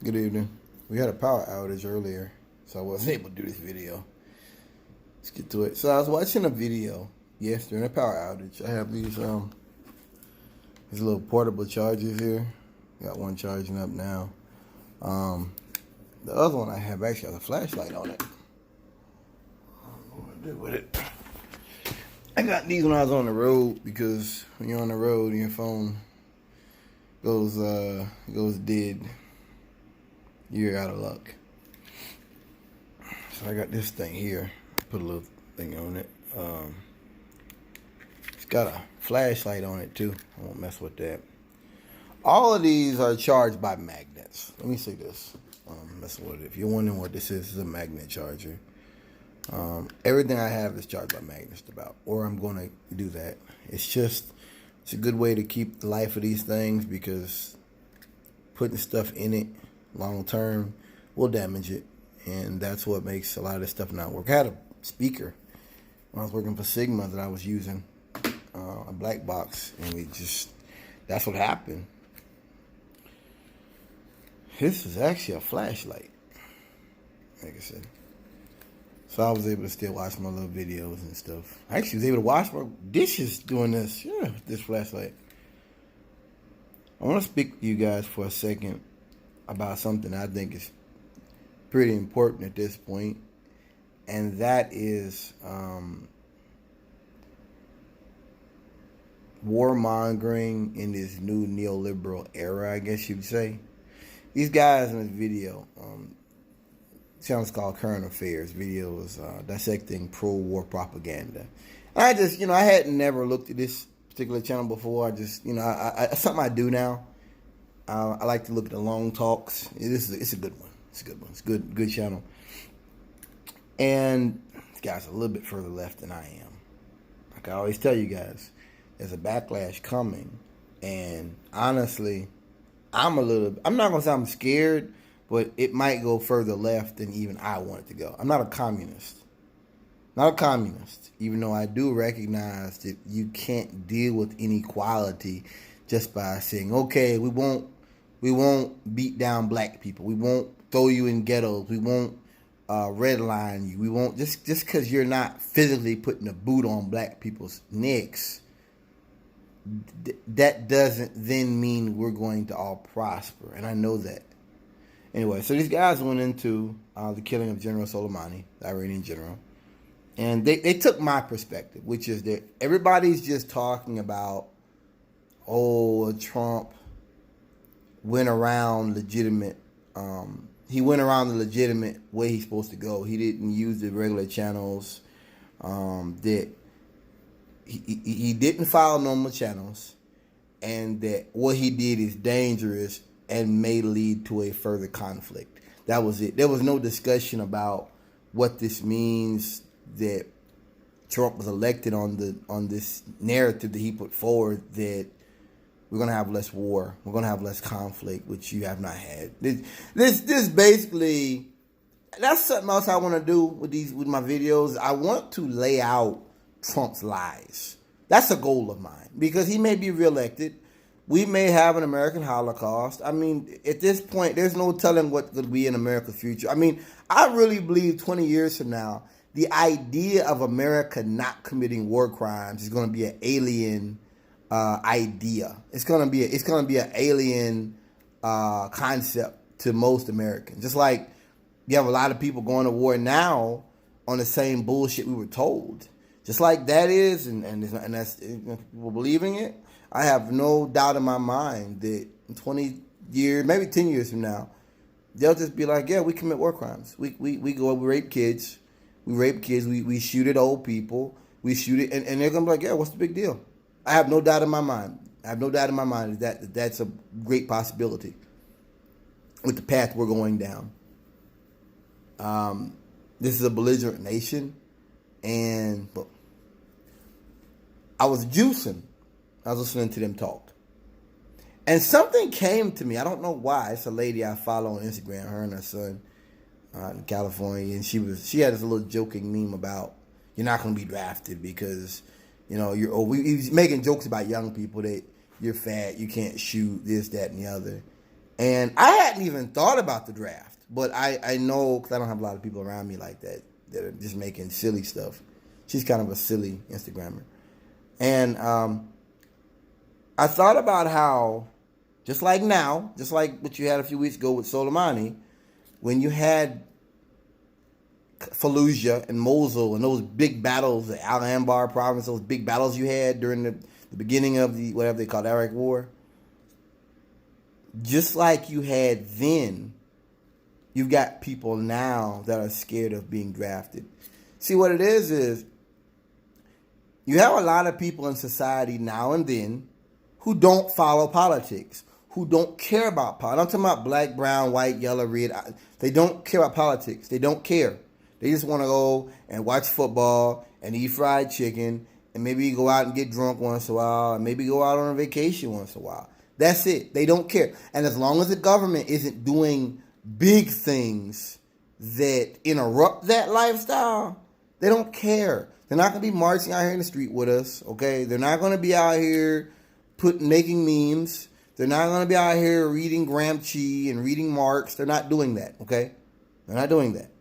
Good evening. We had a power outage earlier, so I wasn't able to do this video. Let's get to it. So I was watching a video during a power outage. I have these little portable chargers here. Got one charging up now. The other one I have actually has a flashlight on it. I don't know what to do with it. I got these when I was on the road because when you're on the road and your phone goes dead, you're out of luck. So I got this thing here. Put a little thing on it. It's got a flashlight on it too. I won't mess with that. All of these are charged by magnets. Let me see this. Messing with it. If you're wondering what this is a magnet charger. Everything I have is charged by magnets about, or I'm going to do that. It's a good way to keep the life of these things because putting stuff in it long term will damage it, and that's what makes a lot of this stuff not work. I had a speaker when I was working for Sigma that I was using, a black box, and that's what happened. This is actually a flashlight, like I said. So I was able to still watch my little videos and stuff. I actually was able to wash my dishes doing this, this flashlight. I want to speak to you guys for a second about something I think is pretty important at this point, and that is warmongering in this new neoliberal era, I guess you'd say. These guys in this video, channel's called Current Affairs. Video is dissecting pro-war propaganda. And I hadn't never looked at this particular channel before. It's something I do now. I like to look at the long talks. It's a good one. It's a good one. It's a good channel. And this guy's a little bit further left than I am. Like I always tell you guys, there's a backlash coming. And honestly, I'm not going to say I'm scared, but it might go further left than even I want it to go. I'm not a communist. Not a communist, even though I do recognize that you can't deal with inequality just by saying, okay, we won't beat down black people. We won't throw you in ghettos. We won't redline you. We won't, just because you're not physically putting a boot on black people's necks, that doesn't then mean we're going to all prosper. And I know that. Anyway, so these guys went into the killing of General Soleimani, the Iranian general. And they took my perspective, which is that everybody's just talking about, Trump went around legitimate. He went around the legitimate way he's supposed to go. He didn't use the regular channels. That he didn't follow normal channels. And that what he did is dangerous and may lead to a further conflict. That was it. There was no discussion about what this means that Trump was elected on this narrative that he put forward that we're gonna have less war, we're gonna have less conflict, which you have not had. This basically, that's something else I want to do with my videos. I want to lay out Trump's lies. That's a goal of mine because he may be reelected. We may have an American Holocaust. I mean, at this point, there's no telling what could be in America's future. I mean, I really believe 20 years from now, the idea of America not committing war crimes is going to be an alien idea. It's going to be an alien concept to most Americans. Just like you have a lot of people going to war now on the same bullshit we were told. Just like that is, and that's people believing it. I have no doubt in my mind that in 20 years, maybe 10 years from now, they'll just be like, yeah, we commit war crimes. We go, we rape kids. We shoot at old people. We shoot it, and they're going to be like, yeah, what's the big deal? I have no doubt in my mind. That that's a great possibility with the path we're going down. This is a belligerent nation, and I was juicing. I was listening to them talk. And something came to me. I don't know why. It's a lady I follow on Instagram, her and her son in California. And she had this little joking meme about, you're not going to be drafted because, you're old. He's making jokes about young people that you're fat, you can't shoot, this, that, and the other. And I hadn't even thought about the draft, but I know, because I don't have a lot of people around me like that are just making silly stuff. She's kind of a silly Instagrammer. And I thought about how, just like now, just like what you had a few weeks ago with Soleimani, when you had Fallujah and Mosul and those big battles, the Al Anbar province, those big battles you had during the beginning of the, whatever they call the Iraq War, just like you had then, you've got people now that are scared of being drafted. See, what it is you have a lot of people in society now and then who don't follow politics, who don't care about politics. I'm talking about black, brown, white, yellow, red. They don't care about politics. They don't care. They just want to go and watch football and eat fried chicken and maybe go out and get drunk once in a while and maybe go out on a vacation once in a while. That's it. They don't care. And as long as the government isn't doing big things that interrupt that lifestyle, they don't care. They're not going to be marching out here in the street with us, okay? They're not going to be out here making memes. They're not going to be out here reading Gramsci and reading Marx. They're not doing that, okay? They're not doing that.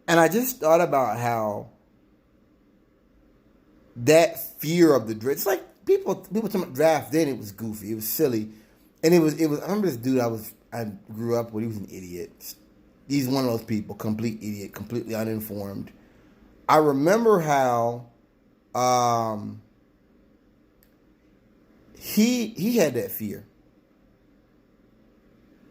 And I just thought about how that fear of the draft, it's like people talking about draft then, it was goofy, it was silly. And it was I remember this dude I grew up with, he was an idiot. He's one of those people, complete idiot, completely uninformed. I remember how he had that fear,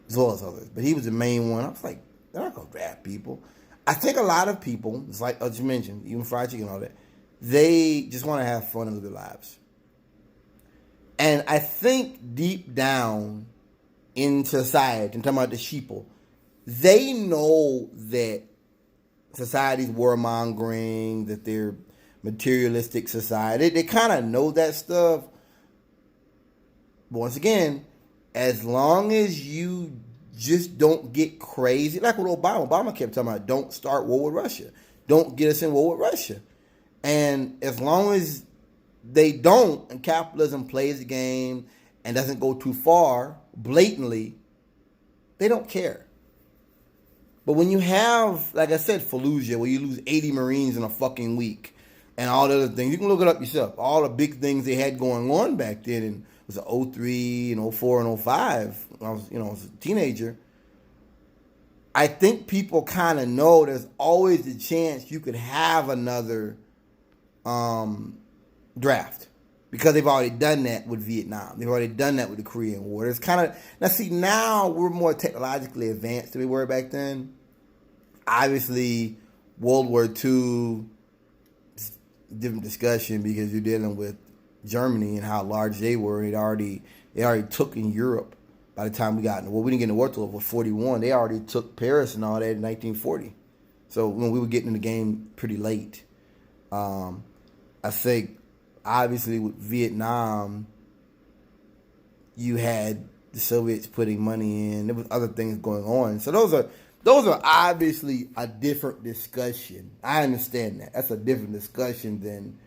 as well as others, but he was the main one. I was like, they're not gonna draft people. I think a lot of people, it's like as you mentioned, even fried chicken and all that, they just want to have fun and live their lives. And I think deep down in society, I'm talking about the sheeple, they know that society's warmongering, that they're materialistic society. They kind of know that stuff. But once again, as long as you just don't get crazy, like with Obama kept talking about, don't start war with Russia. Don't get us in war with Russia. And as long as they don't, and capitalism plays the game and doesn't go too far blatantly, they don't care. But when you have, like I said, Fallujah, where you lose 80 Marines in a fucking week, and all the other things, you can look it up yourself. All the big things they had going on back then, and it was 03 and 04 and 05, when I was a teenager. I think people kind of know there's always the chance you could have another draft, because they've already done that with Vietnam. They've already done that with the Korean War. It's kind of, now we're more technologically advanced than we were back then. Obviously, World War II, different discussion, because you're dealing with Germany and how large they were. They already took in Europe by the time we got in the war. We didn't get in the war till 41. They already took Paris and all that in 1940. So when we were getting in the game pretty late. I think, obviously, with Vietnam, you had the Soviets putting money in. There was other things going on. So those are obviously a different discussion. I understand that. That's a different discussion than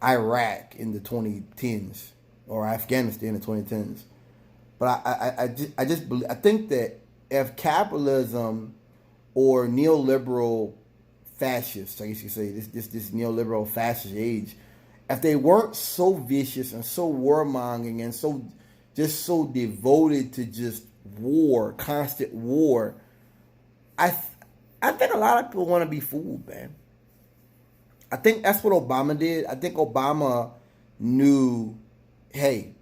Iraq in the 2010s or Afghanistan in the 2010s. But I think that if capitalism or neoliberal fascists, I guess you could say, this neoliberal fascist age, if they weren't so vicious and so warmongering and so devoted to just war, constant war, I think a lot of people want to be fooled, man. I think that's what Obama did. I think Obama knew, hey,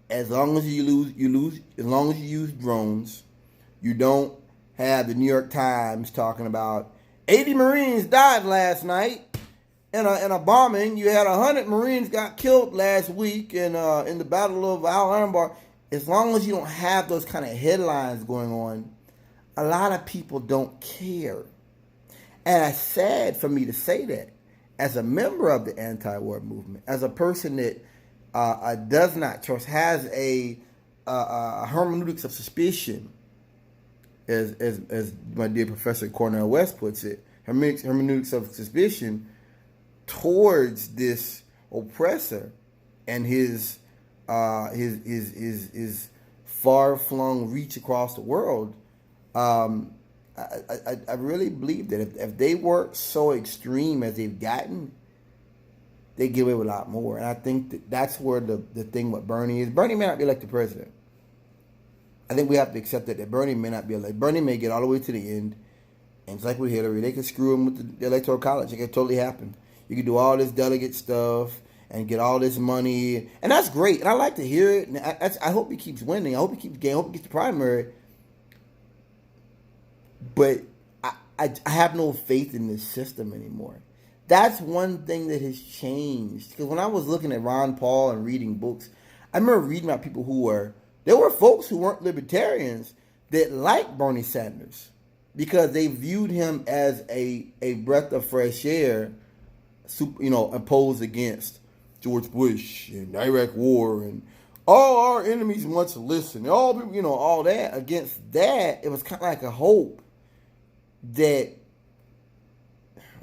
as long as you lose. As long as you use drones, you don't have the New York Times talking about 80 Marines died last night in a bombing. You had 100 Marines got killed last week in the Battle of Al Anbar. As long as you don't have those kind of headlines going on, a lot of people don't care. And it's sad for me to say that as a member of the anti-war movement, as a person that does not trust, has a hermeneutics of suspicion, as my dear Professor Cornel West puts it, hermeneutics of suspicion towards this oppressor and his far-flung reach across the world. I really believe that if they weren't so extreme as they've gotten, they get away with a lot more. And I think that's where the thing with Bernie is. Bernie may not be elected president. I think we have to accept that Bernie may not be elected. Bernie may get all the way to the end. And it's like with Hillary, they could screw him with the Electoral College. It could totally happen. You could do all this delegate stuff and get all this money. And that's great. And I like to hear it. And I hope he keeps winning. I hope he keeps getting. I hope he gets the primary. But I have no faith in this system anymore. That's one thing that has changed. Because when I was looking at Ron Paul and reading books, I remember reading about people there were folks who weren't libertarians that liked Bernie Sanders because they viewed him as a breath of fresh air, opposed against George Bush and the Iraq War and all our enemies want to listen. All people, all that. Against that, it was kind of like a hope that,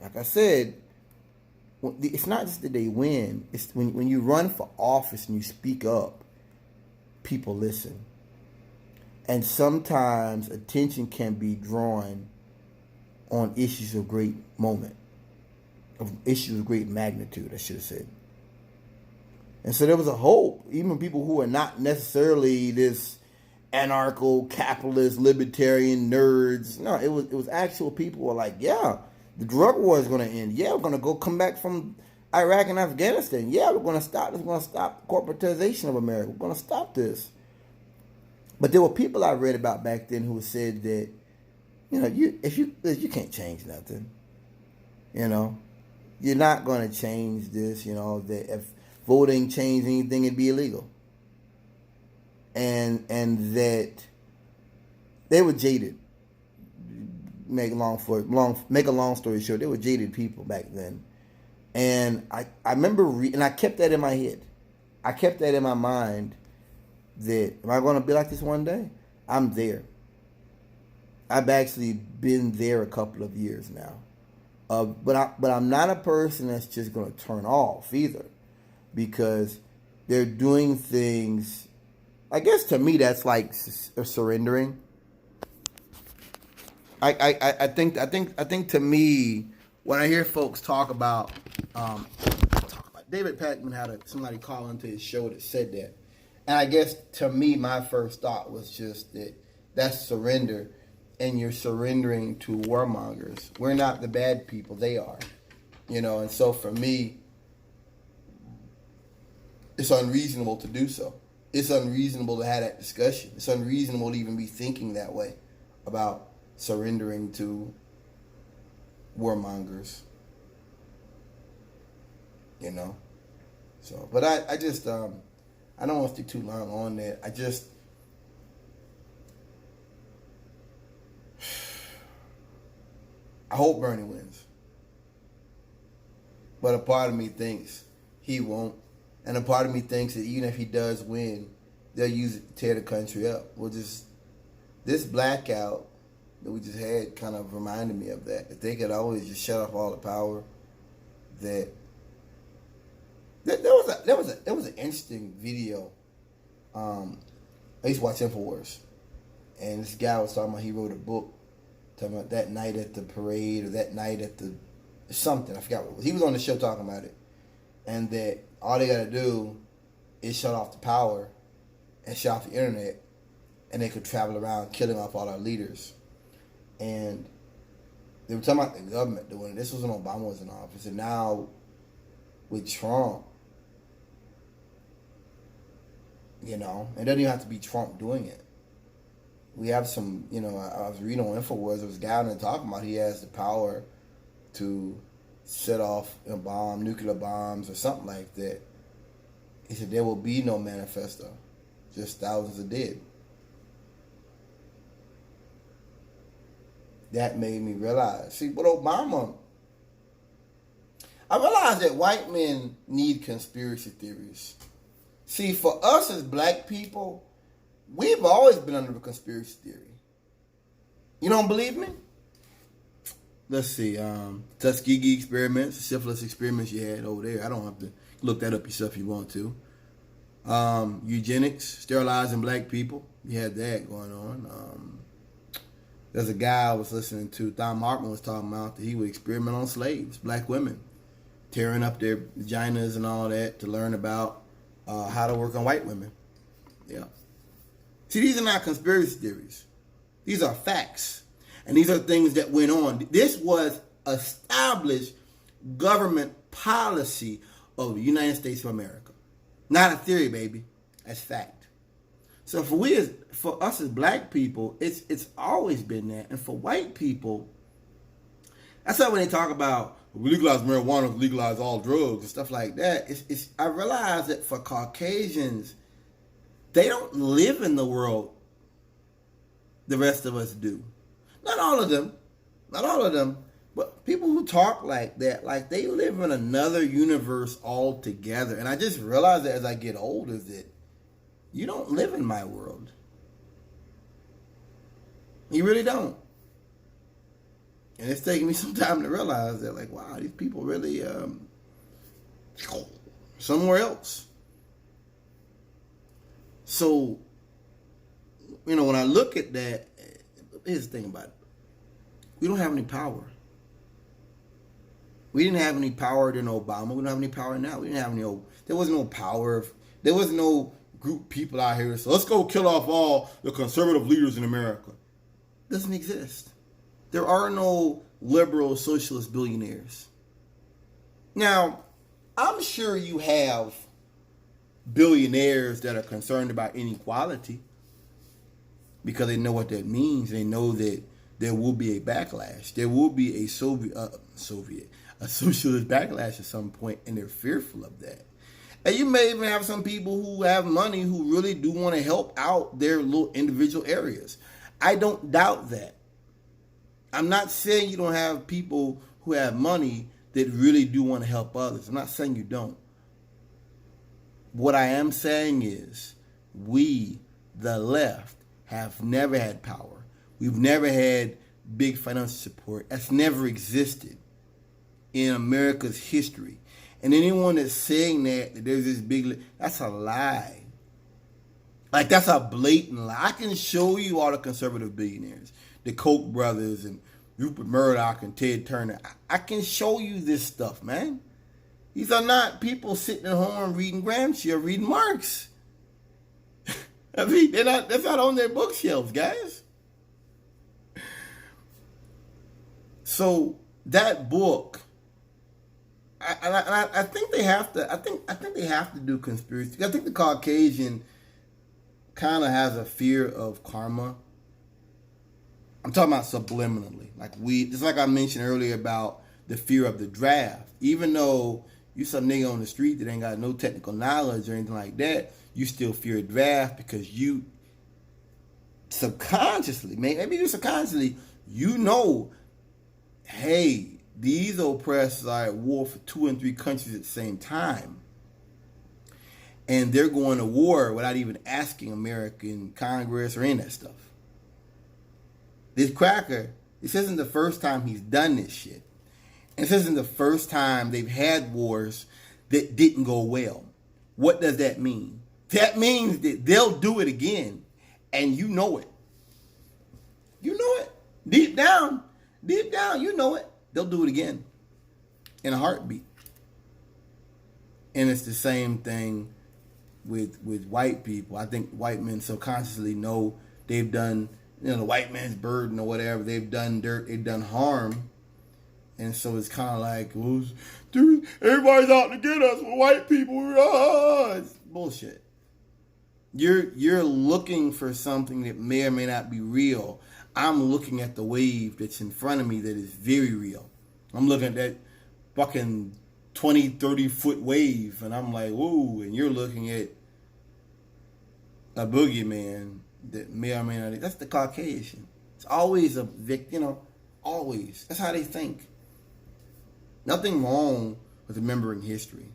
like I said, it's not just that they win. It's when you run for office and you speak up, people listen. And sometimes attention can be drawn on issues of great moment, of issues of great magnitude, I should have said. And so there was a hope, even people who are not necessarily this anarcho-capitalist, libertarian nerds. No, it was actual people who were like, yeah, the drug war is going to end. Yeah, we're going to come back from Iraq and Afghanistan. Yeah, we're going to stop this. We're going to stop corporatization of America. We're going to stop this. But there were people I read about back then who said that, if you can't change nothing, you're not going to change this. That if voting changed anything, it'd be illegal. And that they were jaded. Make a long story short, they were jaded people back then. And I remember, and I kept that in my head. I kept that in my mind. That am I going to be like this one day? I'm there. I've actually been there a couple of years now. But I'm not a person that's just going to turn off either, because they're doing things. I guess to me that's like surrendering. I think to me, when I hear folks talk about David Patman had somebody call into his show that said that. And I guess to me, my first thought was just that's surrender, and you're surrendering to warmongers. We're not the bad people; they are, And so for me, it's unreasonable to do so. It's unreasonable to have that discussion. It's unreasonable to even be thinking that way about surrendering to warmongers. So, but I just I don't want to stick too long on that. I hope Bernie wins. But a part of me thinks he won't. And a part of me thinks that even if he does win, they'll use it to tear the country up. This blackout that we just had kind of reminded me of that. If they could always just shut off all the power, there was an interesting video. I used to watch InfoWars, and this guy was talking about he wrote a book talking about that night at the parade or that night at the something. I forgot what it was. He was on the show talking about it, and that all they got to do is shut off the power and shut off the internet, and they could travel around killing off all our leaders. And they were talking about the government doing it. This was when Obama was in office, and now with Trump, it doesn't even have to be Trump doing it. We have some, I was reading on InfoWars, there was a guy on there talking about he has the power to set off a bomb, nuclear bombs or something like that. He said there will be no manifesto, just thousands of dead. That made me realize, see, with Obama, I realized that white men need conspiracy theories. See, for us as black people, we've always been under a conspiracy theory. You don't believe me? Let's see. Tuskegee Experiment, syphilis experiments you had over there. I don't have to look that up yourself if you want to. Eugenics, sterilizing black people. You had that going on. There's a guy I was listening to, Thom Hartman was talking about that he would experiment on slaves, black women, tearing up their vaginas and all that to learn about how to work on white women. Yeah. See, these are not conspiracy theories. These are facts. And these are things that went on. This was established government policy of the United States of America. Not a theory, baby. That's fact. So for us as black people, it's always been that. And for white people, that's why when they talk about legalize marijuana, legalize all drugs and stuff like that, I realize that for Caucasians, they don't live in the world the rest of us do. Not all of them, but people who talk like that, like they live in another universe altogether. And I just realize that as I get older that you don't live in my world. You really don't. And it's taking me some time to realize that, like, wow, these people really somewhere else. So, when I look at that, here's the thing about it. We don't have any power. We didn't have any power during Obama. We don't have any power now. We didn't have any. There was no power. There was no group of people out here. So let's go kill off all the conservative leaders in America. It doesn't exist. There are no liberal socialist billionaires. Now, I'm sure you have billionaires that are concerned about inequality because they know what that means. They know that there will be a backlash. There will be a socialist backlash at some point, and they're fearful of that. And you may even have some people who have money who really do want to help out their little individual areas. I don't doubt that. I'm not saying you don't have people who have money that really do want to help others. I'm not saying you don't. What I am saying is we, the left, have never had power. We've never had big financial support. That's never existed in America's history. And anyone that's saying that there's this big, that's a lie. Like, that's a blatant lie. I can show you all the conservative billionaires, the Koch brothers and Rupert Murdoch and Ted Turner. I can show you this stuff, man. These are not people sitting at home reading Gramsci or reading Marx. I mean, that's not on their bookshelves, guys. So that book, I think they have to. I think they have to do conspiracy. I think the Caucasian kind of has a fear of karma. I'm talking about subliminally, just like I mentioned earlier about the fear of the draft. Even though you some nigga on the street that ain't got no technical knowledge or anything like that, you still fear a draft because you subconsciously, maybe you subconsciously, hey, these oppressors are at war for 2 and 3 countries at the same time. And they're going to war without even asking American Congress or any of that stuff. This cracker, this isn't the first time he's done this shit. And this isn't the first time they've had wars that didn't go well. What does that mean? That means that they'll do it again. And you know it. You know it. Deep down, you know it. They'll do it again in a heartbeat. And it's the same thing with white people. I think white men subconsciously know they've done, the white man's burden or whatever. They've done dirt, they've done harm. And so it's kind of like, dude, everybody's out to get us. We're white people. It's bullshit. You're looking for something that may or may not be real. I'm looking at the wave that's in front of me that is very real. I'm looking at that fucking 20, 30-foot wave, and I'm like, whoa, and you're looking at a boogeyman that may or may not. That's the Caucasian. It's always a victim, always. That's how they think. Nothing wrong with remembering history.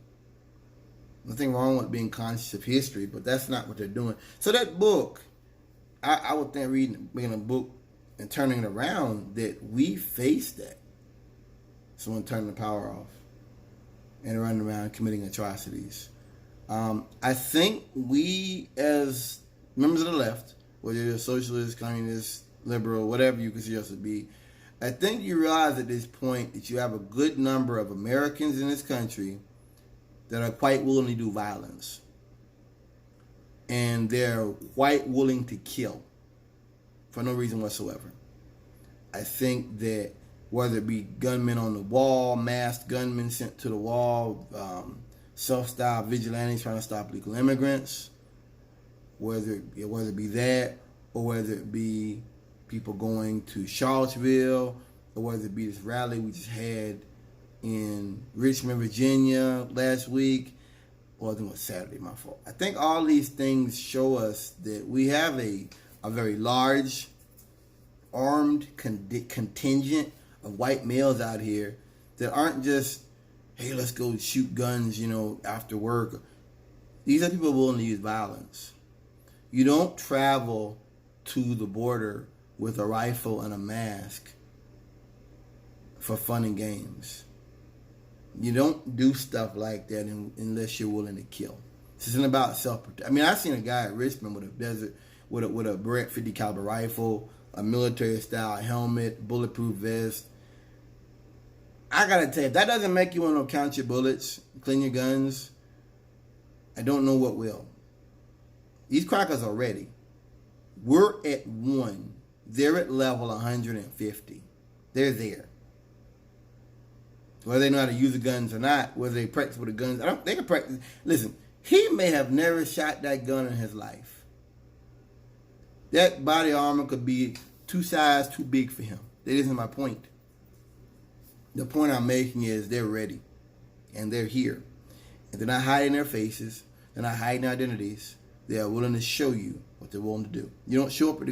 Nothing wrong with being conscious of history, but that's not what they're doing. So that book, I would think reading a book and turning it around, that we face that. Someone turning the power off and running around committing atrocities. I think we, as members of the left, whether you're a socialist, communist, liberal, whatever you consider yourself to be, I think you realize at this point that you have a good number of Americans in this country that are quite willing to do violence. And they're quite willing to kill for no reason whatsoever. I think that whether it be gunmen on the wall, masked gunmen sent to the wall, self-styled vigilantes trying to stop illegal immigrants, whether it be that, or whether it be people going to Charlottesville, or whether it be this rally we just had in Richmond, Virginia last week, or I think it was Saturday, my fault. I think all these things show us that we have a very large armed contingent of white males out here that aren't just, hey, let's go shoot guns, after work. These are people willing to use violence. You don't travel to the border with a rifle and a mask for fun and games. You don't do stuff like that unless you're willing to kill. This isn't about self-protection. I mean, I seen a guy at Richmond with a Barrett 50 caliber rifle, a military style helmet, bulletproof vest. I gotta tell you, if that doesn't make you want to count your bullets, clean your guns, I don't know what will. These crackers are ready. We're at 1. They're at level 150. They're there. Whether they know how to use the guns or not, whether they practice with the guns, they can practice. Listen, he may have never shot that gun in his life. That body armor could be 2 sizes too big for him. That isn't my point. The point I'm making is they're ready. And they're here. And they're not hiding their faces. They're not hiding their identities. They are willing to show you what they're willing to do. You don't show up at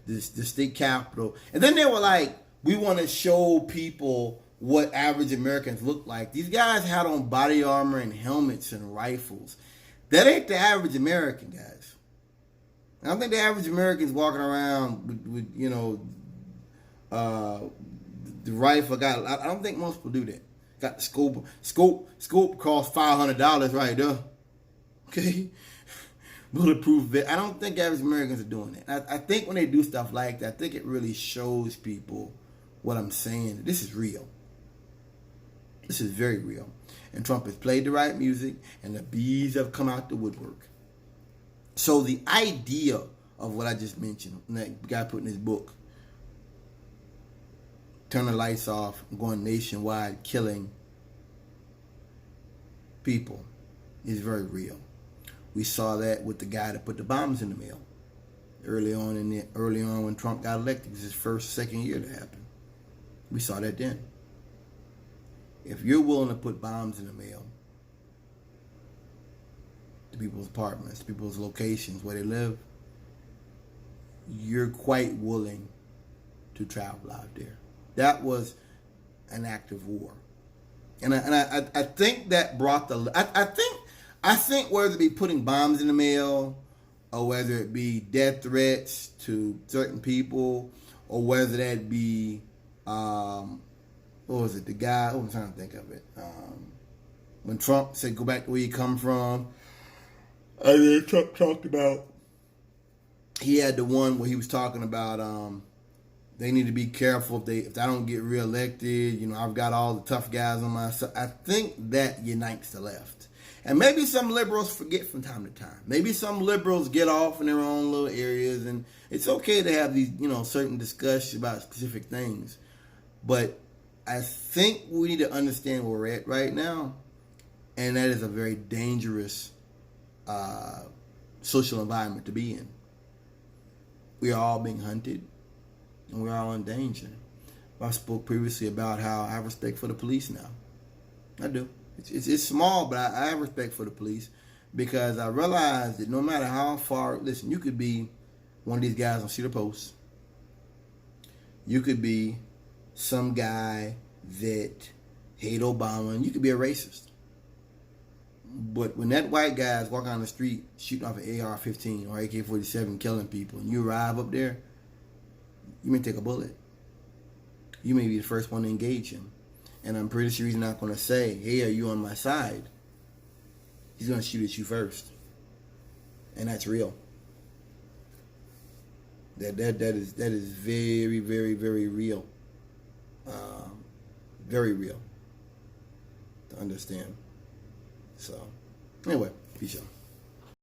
the state capitol. And then they were like, we want to show people what average Americans look like. These guys had on body armor and helmets and rifles. That ain't the average American, guys. I don't think the average American's walking around with the rifle. I don't think most people do that. Got the scope. Scope costs $500 right there. Okay? Bulletproof vest. I don't think average Americans are doing that. I think when they do stuff like that, I think it really shows people what I'm saying. This is real. This is very real. And Trump has played the right music, and the bees have come out the woodwork. So the idea of what I just mentioned, that guy put in his book, turn the lights off, going nationwide, killing people, is very real. We saw that with the guy that put the bombs in the mail early on when Trump got elected. It was his second year that happened. We saw that then. If you're willing to put bombs in the mail to people's apartments, to people's locations where they live, you're quite willing to travel out there. That was an act of war. And I think that brought I think whether it be putting bombs in the mail, or whether it be death threats to certain people, or whether that be what was it? The guy, I'm trying to think of it. When Trump said, go back to where you come from. And then Trump talked about, he had the one where he was talking about they need to be careful if I don't get reelected. I've got all the tough guys on my side. I think that unites the left. And maybe some liberals forget from time to time. Maybe some liberals get off in their own little areas. And it's okay to have these, certain discussions about specific things. But I think we need to understand where we're at right now, and that is a very dangerous social environment to be in. We are all being hunted, and we're all in danger. I spoke previously about how I have respect for the police now. I do. It's small, but I have respect for the police because I realize that no matter how far, listen, you could be one of these guys on Cedar Post. You could be some guy that hate Obama, and you could be a racist. But when that white guy is walking on the street shooting off an AR-15 or AK-47 killing people, and you arrive up there, you may take a bullet. You may be the first one to engage him. And I'm pretty sure he's not going to say, hey, are you on my side? He's going to shoot at you first. And that's real. That is very, very, very real. Very real to understand. So, anyway, peace out.